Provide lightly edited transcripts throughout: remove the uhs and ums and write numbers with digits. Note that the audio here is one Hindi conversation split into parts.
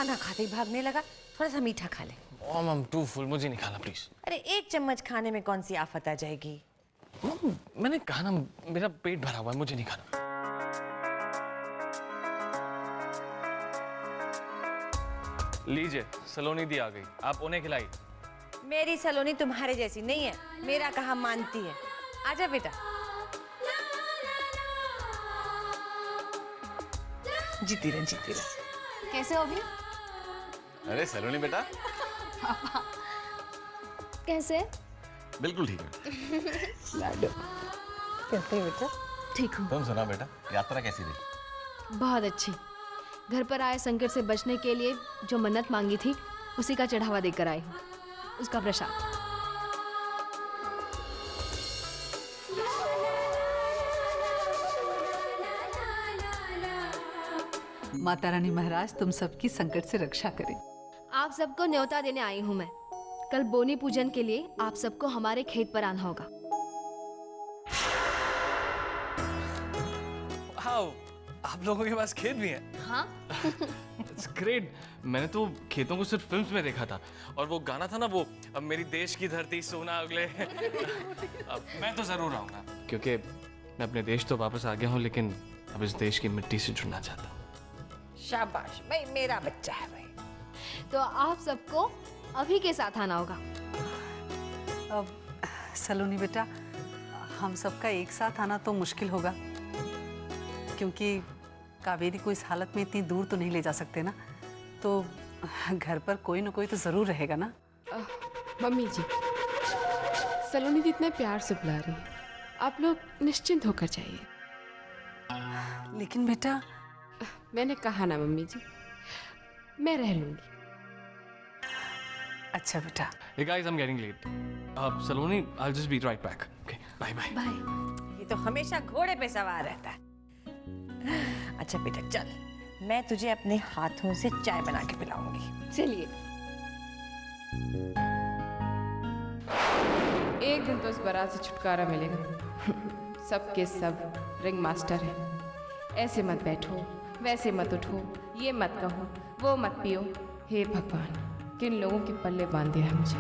खाना खाते ही भागने लगा। थोड़ा सा मीठा खा ले। Mom I am too full, मुझे नहीं खाना प्लीज। अरे 1 चम्मच खाने में कौन सी आफत आ जाएगी। मैंने कहा ना मेरा पेट भरा हुआ है, मुझे नहीं खाना। लीजिए सलोनी दी आ गई, आप उन्हें खिलाई। मेरी सलोनी तुम्हारे जैसी नहीं है, मेरा कहा मानती है। आजा बेटा। जीती रह जीती रह। कैसे हो अभी? अरे सलोनी बेटा। कैसे? बिल्कुल ठीक है। कैसे बेटा? ठीक हूँ। तुम सुना बेटा, यात्रा कैसी रही? बहुत अच्छी। घर पर आए संकट से बचने के लिए जो मन्नत मांगी थी उसी का चढ़ावा देकर आई हूँ, उसका प्रसाद। माता रानी महाराज तुम सबकी संकट से रक्षा करें। आप सबको न्योता देने आई हूँ मैं। कल बोनी पूजन के लिए आप सबको हमारे खेत पर आना होगा। वाओ, आप लोगों के पास खेत भी है? हाँ। It's great। मैंने तो खेतों को सिर्फ फिल्म्स में देखा था, और वो गाना था ना वो, अब मेरी देश की धरती सोना अगले। अब मैं तो जरूर आऊंगा, क्योंकि मैं अपने देश तो वापस आ गया हूँ, लेकिन अब इस देश की मिट्टी से जुड़ना चाहता हूँ। शाबाश भाई, मेरा बच्चा है भाई। तो आप सबको अभी के साथ आना होगा। अब सलोनी बेटा, हम सबका एक साथ आना तो मुश्किल होगा, क्योंकि कावेरी को इस हालत में इतनी दूर तो नहीं ले जा सकते ना, तो घर पर कोई ना कोई तो जरूर रहेगा ना। मम्मी जी, सलोनी दी इतने प्यार से बुला रही है, आप लोग निश्चिंत होकर जाइए। लेकिन बेटा, मैंने कहा ना मम्मी जी, मैं रह लूंगी। अच्छा बेटा। Hey guys, I'm getting late. Saloni, I'll just be right back. Okay, bye bye. Bye. ये तो हमेशा घोड़े पे सवार रहता है। अच्छा बेटा चल, मैं तुझे अपने हाथों से चाय बना के पिलाऊंगी। चलिए। एक दिन तो इस बारात से छुटकारा मिलेगा। सबके सब रिंग मास्टर हैं। ऐसे मत बैठो, वैसे मत उठो, ये मत कहो, वो मत पियो। हे भगवान, किन लोगों के पल्ले बांध दिया है मुझे।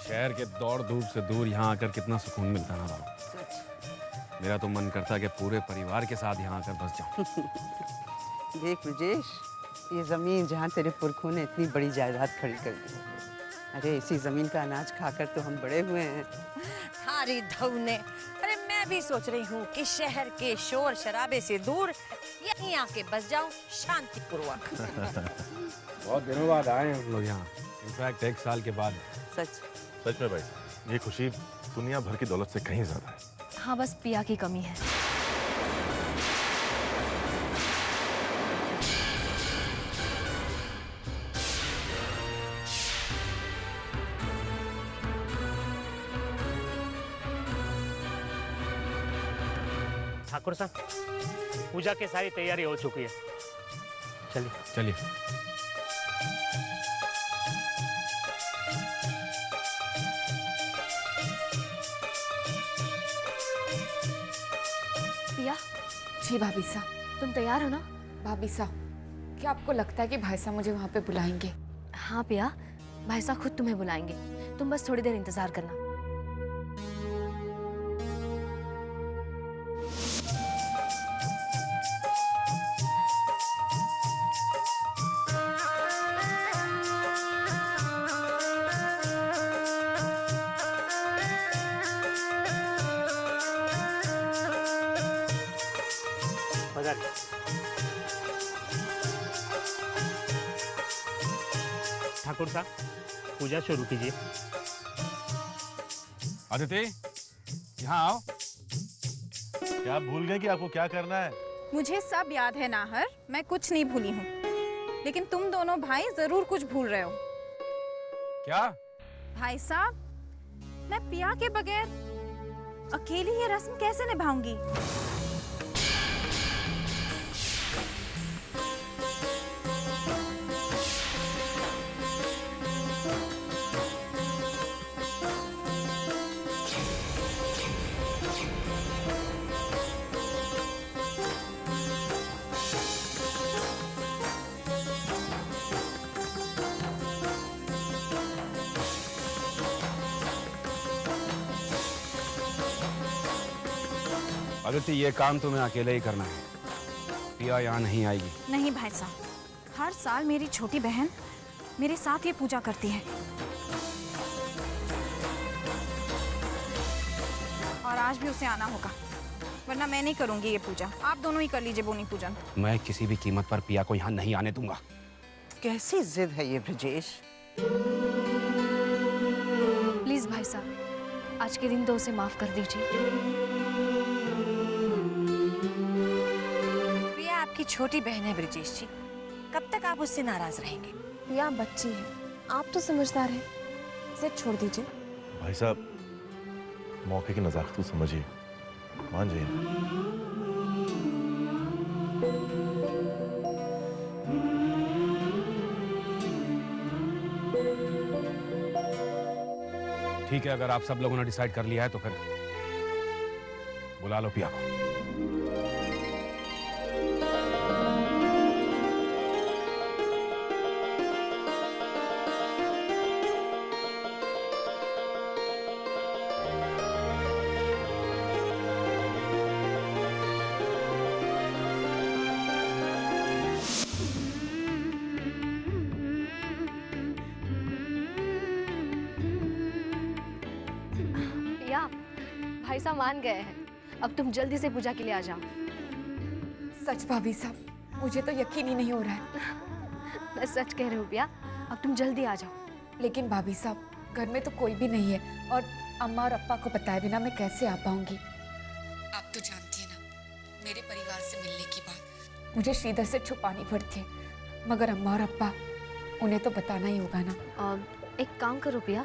शहर के दौड़ धूप से दूर यहाँ आकर कितना सुकून मिलता ना बाबू। मेरा तो मन करता है कि पूरे परिवार के साथ यहाँ आकर बस जाऊँ। देख ब्रजेश, ये जमीन जहाँ तेरे पुरखों ने इतनी बड़ी जायदाद खड़ी कर दी, अरे इसी जमीन का अनाज खाकर तो हम बड़े हुए हैं। थारी धौने, अरे मैं भी सोच रही हूँ कि शहर के शोर शराबे से दूर यहीं आके बस जाऊं शांतिपूर्वक। बहुत दिनों बाद आए हैं हम लोग यहाँ, इनफैक्ट 1 साल के बाद। सच में भाई, ये खुशी दुनिया भर की दौलत से कहीं ज्यादा है। हाँ, बस पिया की कमी है। ठाकुर साहब, पूजा की सारी तैयारी हो चुकी है, चलिए चलिए। पिया, जी भाभी साहब। तुम तैयार हो ना? भाभी साहब, क्या आपको लगता है कि भाई साहब मुझे वहाँ पे बुलाएंगे? हाँ पिया, भाई साहब खुद तुम्हें बुलाएंगे। तुम बस थोड़ी देर इंतजार करना। पधार। ठाकुर साहब, पूजा शुरू कीजिए। अदिति, यहाँ आओ। क्या आप भूल गए कि आपको क्या करना है? मुझे सब याद है नाहर, मैं कुछ नहीं भूली हूँ। लेकिन तुम दोनों भाई जरूर कुछ भूल रहे हो। क्या? भाई साहब, मैं पिया के बगैर अकेली ये रस्म कैसे निभाऊंगी? अदिति, ये काम तुम्हें अकेले ही करना है। पिया यहाँ नहीं आएगी। नहीं भाई साहब, हर साल मेरी छोटी बहन मेरे साथ ये पूजा करती है और आज भी उसे आना होगा, वरना मैं नहीं करूंगी ये पूजा। आप दोनों ही कर लीजिए बोनी पूजन। मैं किसी भी कीमत पर पिया को यहाँ नहीं आने दूंगा। कैसी जिद है ये ब्रजेश? प्लीज भाई साहब, आज के दिन तो उसे माफ कर दीजिए। प्रिया आपकी छोटी बहन है ब्रिजेश जी, कब तक आप उससे नाराज रहेंगे? पिया बच्ची है, आप तो समझदार हैं, इसे छोड़ दीजिए। भाई साहब, मौके की नजाकत को समझिए, मान जाइए। ठीक है, अगर आप सब लोगों ने डिसाइड कर लिया है तो फिर बुला लो पिया को। पिया, भाई साहब मान गए हैं। अब तुम जल्दी से पूजा के लिए आ जाओ। सच भाभी साहब, मुझे तो यकीन ही नहीं हो रहा है। मैं सच कह रही हूँ पिया, अब तुम जल्दी आ जाओ। लेकिन भाभी साहब, घर में तो कोई भी नहीं है और अम्मा और अप्पा को बताए बिना मैं कैसे आ पाऊंगी? आप तो जानती है ना, मेरे परिवार से मिलने की बात मुझे श्रीधर से छुपानी पड़ती है, मगर अम्मा और अप्पा, उन्हें तो बताना ही होगा ना। एक काम करो पिया,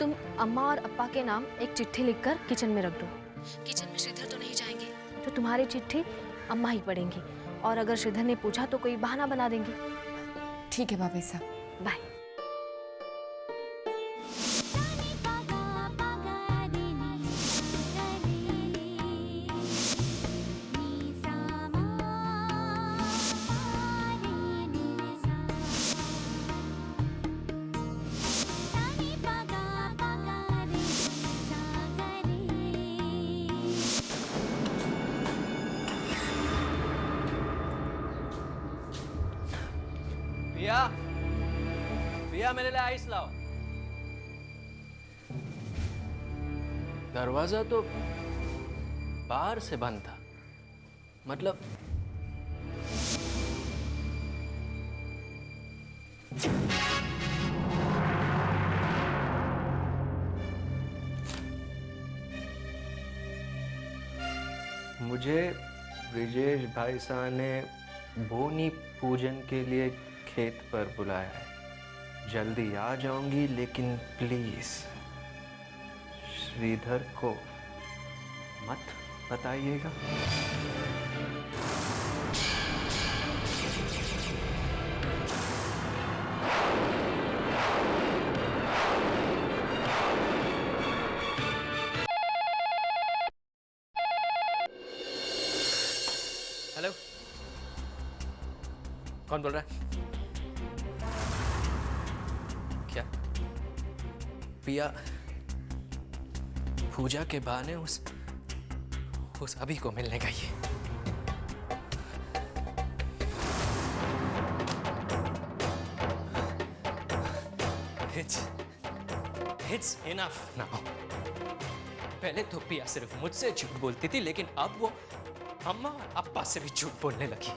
तुम अम्मा और अप्पा के नाम एक चिट्ठी लिखकर किचन में रख दो। किचन में श्रीधर तो नहीं जाएंगे, तो तुम्हारी चिट्ठी अम्मा ही पढ़ेंगी, और अगर श्रीधर ने पूछा तो कोई बहाना बना देंगे। ठीक है भाभी साहब, बाय। पिया, पिया मेरे लिए आइस लाओ। दरवाजा तो बाहर से बंद था, मतलब मुझे ब्रिजेश भाई साहब ने बोनी पूजन के लिए खेत पर बुलाया है। जल्दी आ जाऊंगी, लेकिन प्लीज श्रीधर को मत बताइएगा। हेलो, कौन बोल रहा है? क्या पिया पूजा के बहाने उस अभी को मिलने गई है। It's enough now. पहले तो पिया सिर्फ मुझसे झूठ बोलती थी, लेकिन अब वो अम्मा और अप्पा से भी झूठ बोलने लगी।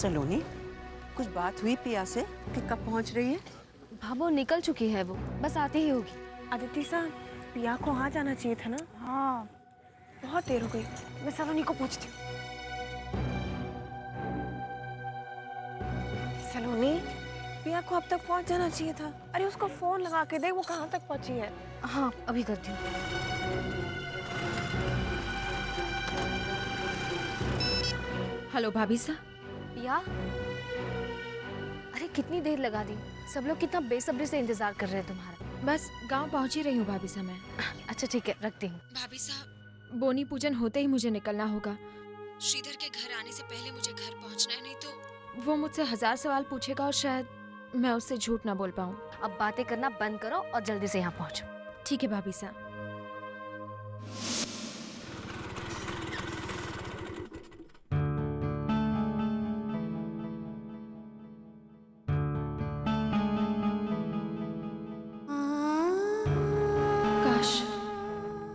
सलोनी, कुछ बात हुई पिया से कि कब पहुंच रही है? भाभो निकल चुकी है, वो बस आती ही होगी। अदिति साहब, पिया को वहाँ जाना चाहिए था ना। हाँ, बहुत देर हो गई। मैं सलोनी को पूछती हूँ। सलोनी, पिया को अब तक पहुँच जाना चाहिए था। अरे उसको फोन लगा के देख, वो कहाँ तक पहुँची है। हाँ, अभी करती हूँ। हेलो भाभी साहब। पिया, अरे कितनी देर लगा दी, सब लोग कितना बेसब्री से इंतजार कर रहे हैं तुम्हारा। बस गांव पहुंच ही रही हूँ भाभी साहब मैं। अच्छा ठीक है, रखती हूँ। भाभी साहब, बोनी पूजन होते ही मुझे निकलना होगा। श्रीधर के घर आने से पहले मुझे घर पहुंचना है, नहीं तो वो मुझसे 1000 सवाल पूछेगा और शायद मैं उससे झूठ ना बोल पाऊँ। अब बातें करना बंद करो और जल्दी से यहाँ पहुँचो। ठीक है भाभी साहब।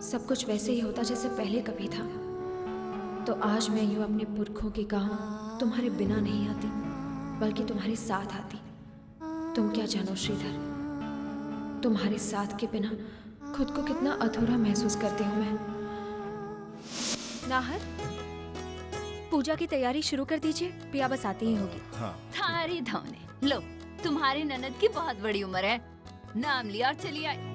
सब कुछ वैसे ही होता जैसे पहले कभी था, तो आज मैं यूं अपने पुरखों के गांव तुम्हारे बिना नहीं आती, बल्कि तुम्हारे साथ आती। तुम क्या जानो श्रीधर, तुम्हारे साथ के बिना खुद को कितना अधूरा महसूस करती हूँ मैं। नाहर, पूजा की तैयारी शुरू कर दीजिए, पिया बस आती ही होगी। हाँ। थारी धौने लो, तुम्हारी ननद की बहुत बड़ी उम्र है, नाम लिया और चली आई।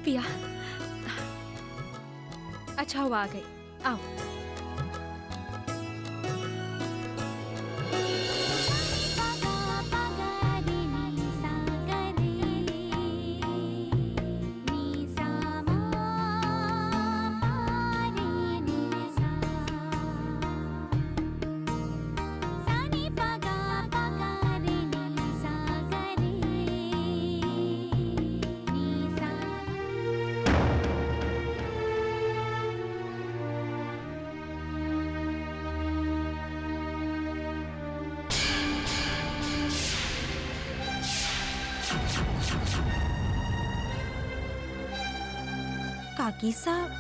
पिया, अच्छा हुआ आ गई, आओ। काकी साहब,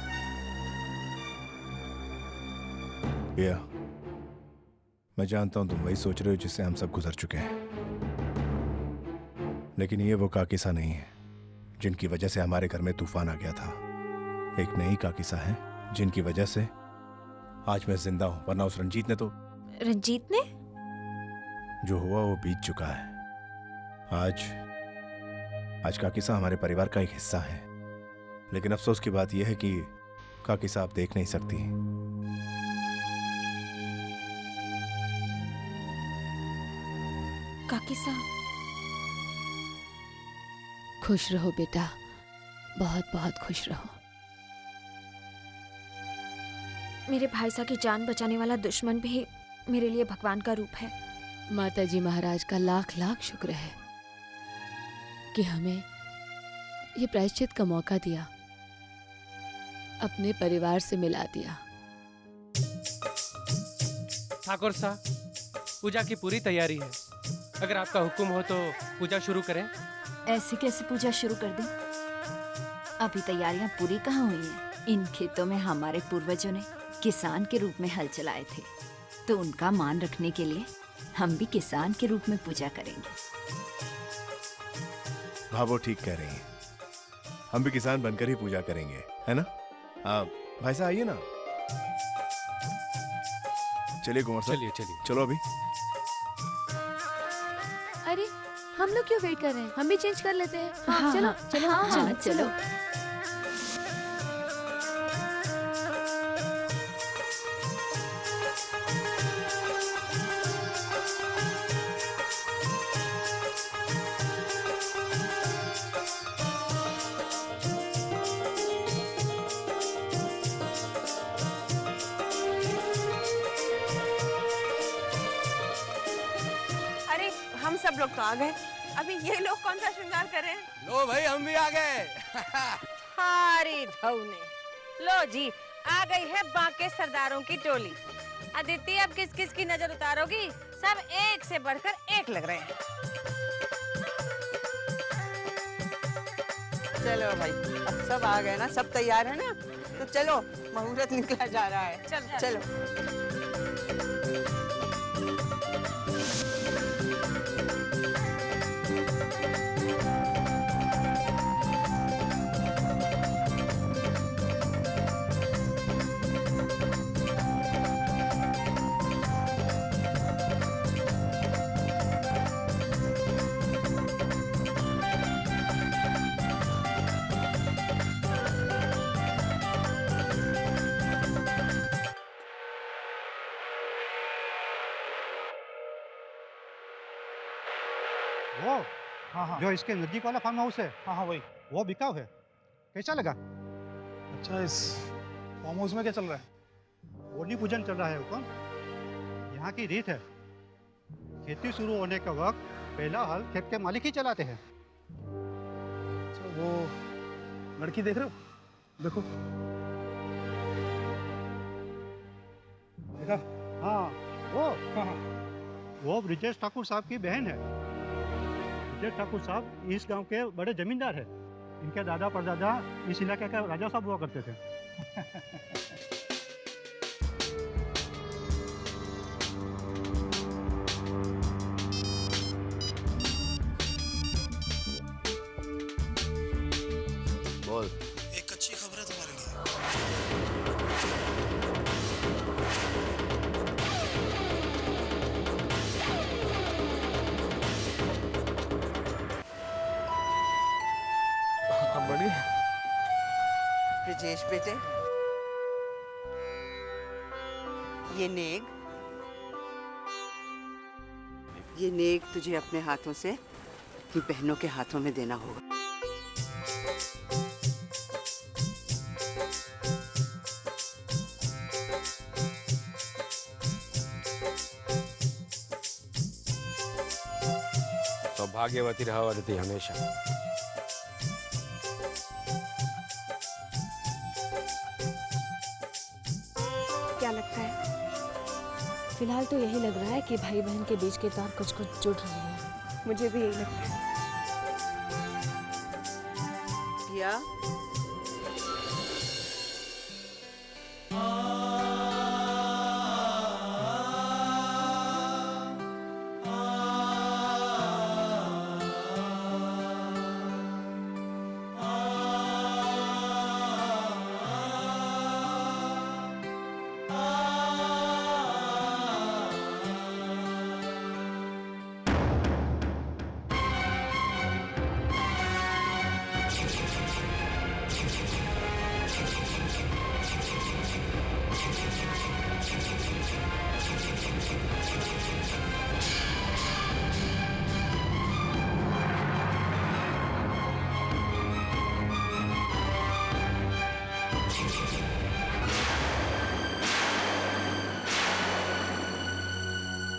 पिया, मैं जानता हूं तुम वही सोच रहे हो जिससे हम सब गुजर चुके हैं, लेकिन ये वो काकीसा नहीं है जिनकी वजह से हमारे घर में तूफान आ गया था। एक नई काकीसा है जिनकी वजह से आज मैं जिंदा हूं, वरना उस रंजीत ने तो। रंजीत ने? जो हुआ वो बीत चुका है। आज काकीसा हमारे परिवार का एक हिस्सा है, लेकिन अफसोस की बात यह है कि काकीसा आप देख नहीं सकती। काकी साहब, खुश रहो बेटा, बहुत बहुत खुश रहो। मेरे भाई साहब की जान बचाने वाला दुश्मन भी मेरे लिए भगवान का रूप है। माताजी महाराज का लाख लाख शुक्र है कि हमें ये प्रायश्चित का मौका दिया, अपने परिवार से मिला दिया। ठाकुर साहब, पूजा की पूरी तैयारी है। अगर आपका हुक्म हो तो पूजा शुरू करें। ऐसी कैसे पूजा शुरू कर दूं? अभी तैयारियां पूरी कहाँ हुई हैं? इन खेतों में हमारे पूर्वजों ने किसान के रूप में हल चलाए थे, तो उनका मान रखने के लिए हम भी किसान के रूप में पूजा करेंगे। हाँ, वो ठीक कह रही हैं। हम भी किसान बनकर ही पूजा करेंगे, है ना? भाई साहब आइए ना। चलिए कुंवर साहब, चलिए चलिए। चलो अभी। अरे हम लोग क्यों वेट कर रहे हैं? हम भी चेंज कर लेते हैं। हाँ, चलो चलो हाँ, चलो। अरे हम सब लोग तो आ गए, अभी ये लोग कौन सा श्रृंगार कर रहे हैं? लो भाई, हम भी आ गए। हारी धौने, लो जी आ गई है बाके सरदारों की टोली। अदिति अब किस किस की नजर उतारोगी? सब एक से बढ़कर एक लग रहे हैं। चलो भाई, अब सब आ गए ना, सब तैयार है ना, तो चलो मुहूर्त निकला जा रहा है। चलो। वो जो इसके नजदीक वाला फार्म हाउस है, हाँ वही, वो बिकाऊ है। कैसा लगा? अच्छा, इस फार्म हाउस में क्या चल रहा है? होली पूजन चल रहा है हुक्म। यहाँ की रीत है, खेती शुरू होने का वक्त पहला हल खेत के मालिक ही चलाते हैं। अच्छा, वो लड़की देख रहे हो? देखो। देखा? हाँ, वो ब्रिजेश ठाकुर साहब की बहन है। ब्रिजेश ठाकुर साहब इस गांव के बड़े जमींदार हैं। इनके दादा परदादा इस इलाके का राजा साहब हुआ करते थे। बोल। एक अच्छी खबर है तुम्हारे लिए। बड़ी ब्रिजेश बेटे, ये नेग तुझे अपने हाथों से अपनी बहनों के हाथों में देना होगा। सौभाग्यवती रहो अदिति हमेशा। क्या लगता है? फिलहाल तो यही लग रहा है कि भाई बहन के बीच के तार कुछ कुछ जुड़ रहे हैं। मुझे भी यही लगता है। पिया,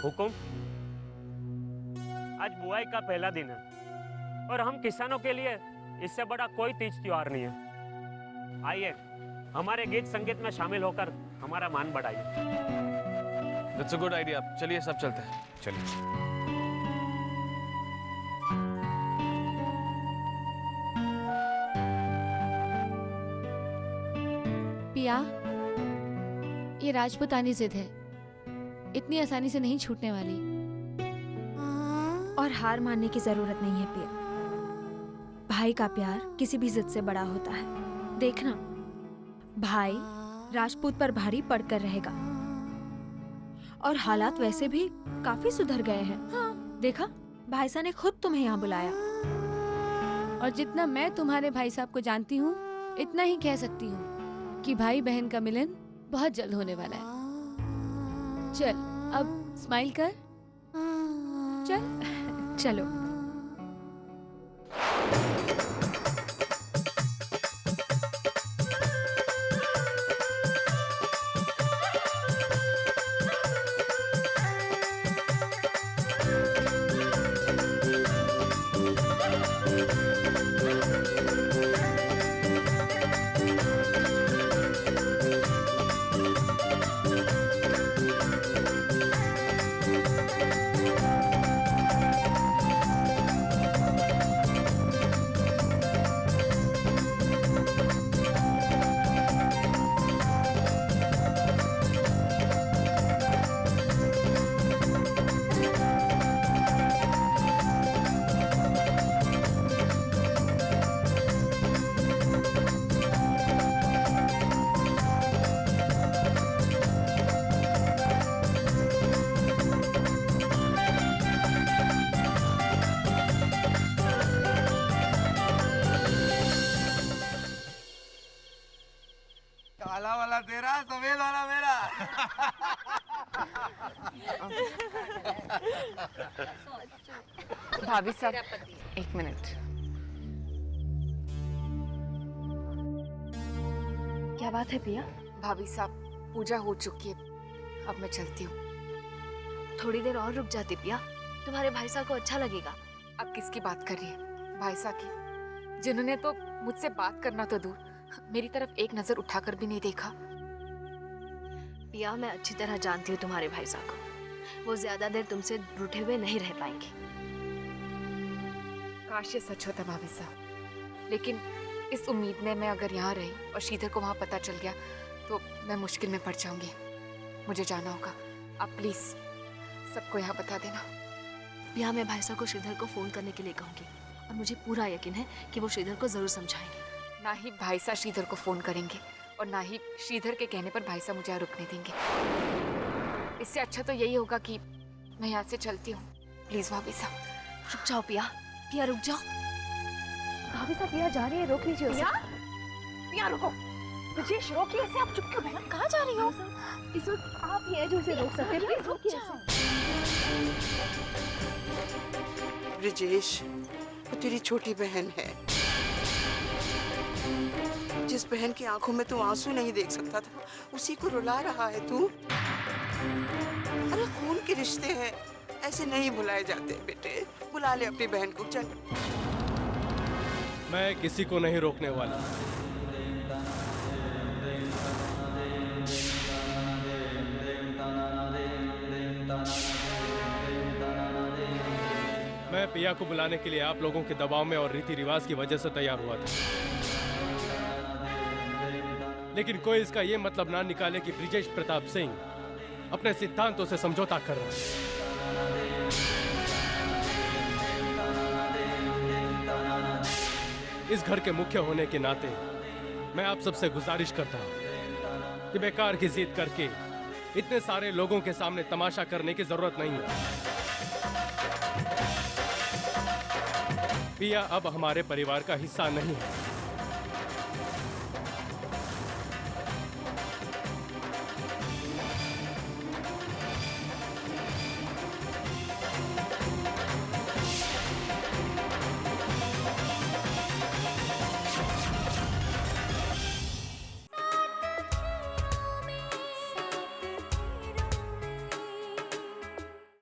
हुकुम, आज बुआई का पहला दिन है और हम किसानों के लिए इससे बड़ा कोई तीज त्योहार नहीं है। आइए हमारे गीत संगीत में शामिल होकर हमारा मान बढ़ाइए। That's a good idea. चलिए सब चलते हैं। चलिए। ये राजपूतानी जिद है, इतनी आसानी से नहीं छूटने वाली। और हार मानने की जरूरत नहीं है पिया। भाई का प्यार किसी भी जिद से बड़ा होता है। देखना, भाई राजपूत पर भारी पड़कर रहेगा। और हालात वैसे भी काफी सुधर गए हैं। हाँ, देखा, भाई साहब ने खुद तुम्हें यहाँ बुलाया। और जितना मैं तुम्हारे भाई साहब को जानती हूँ, इतना ही कह सकती हूँ कि भाई बहन का मिलन बहुत जल्द होने वाला है। चल, अब स्माइल कर। चल। चलो। काला वाला तेरा, सफेद वाला मेरा। भाभी साहब, एक मिनट। क्या बात है पिया? भाभी साहब, पूजा हो चुकी है, अब मैं चलती हूँ। थोड़ी देर और रुक जाती पिया, तुम्हारे भाई साहब को अच्छा लगेगा। अब किसकी बात कर रही है? भाई साहब की, जिन्होंने तो मुझसे बात करना तो दूर, मेरी तरफ एक नजर उठाकर भी नहीं देखा। पिया, मैं अच्छी तरह जानती हूँ तुम्हारे भाई साहब को। वो ज्यादा देर तुमसे रूठे हुए नहीं रह पाएंगे। काश ये सच होता भाभी साहब, लेकिन इस उम्मीद में मैं अगर यहाँ रही और श्रीधर को वहाँ पता चल गया तो मैं मुश्किल में पड़ जाऊंगी। मुझे जाना होगा। आप प्लीज सबको यहाँ बता देना। पिया, मैं भाई साहब को श्रीधर को फोन करने के लिए कहूँगी और मुझे पूरा यकीन है कि वो श्रीधर को जरूर समझाएंगे। ना ही भाई साहब श्रीधर को फोन करेंगे और ना ही श्रीधर के कहने पर भाई साहब मुझे यहाँ रुकने देंगे। इससे अच्छा तो यही होगा कि मैं यहाँ से चलती हूँ। प्लीज भाभी साहब। रुक जाओ पिया, पिया रुक जाओ। भाभी साहब, पिया जा रही है, रोक लीजिए उसे। पिया रुको, ब्रिजेश रोकिए इसे। आप चुप क्यों बैठे? कहाँ जा रही हो? इस वक्त आप ही है जो इसे रोक सकते हैं। प्लीज रोकिए इसे। ब्रिजेश, वो तेरी छोटी बहन है। जिस बहन की आंखों में तू आंसू नहीं देख सकता था, उसी को रुला रहा है तू। अरे खून के रिश्ते हैं, ऐसे नहीं बुलाए जाते बेटे। बुला ले अपनी बहन को, चल। मैं किसी को नहीं रोकने वाला। मैं पिया को बुलाने के लिए आप लोगों के दबाव में और रीति रिवाज की वजह से तैयार हुआ था, लेकिन कोई इसका ये मतलब ना निकाले कि ब्रिजेश प्रताप सिंह अपने सिद्धांतों से समझौता कर रहा है। इस घर के मुख्य होने के नाते मैं आप सबसे गुजारिश करता हूं कि बेकार की जिद करके इतने सारे लोगों के सामने तमाशा करने की जरूरत नहीं है। पिया अब हमारे परिवार का हिस्सा नहीं है।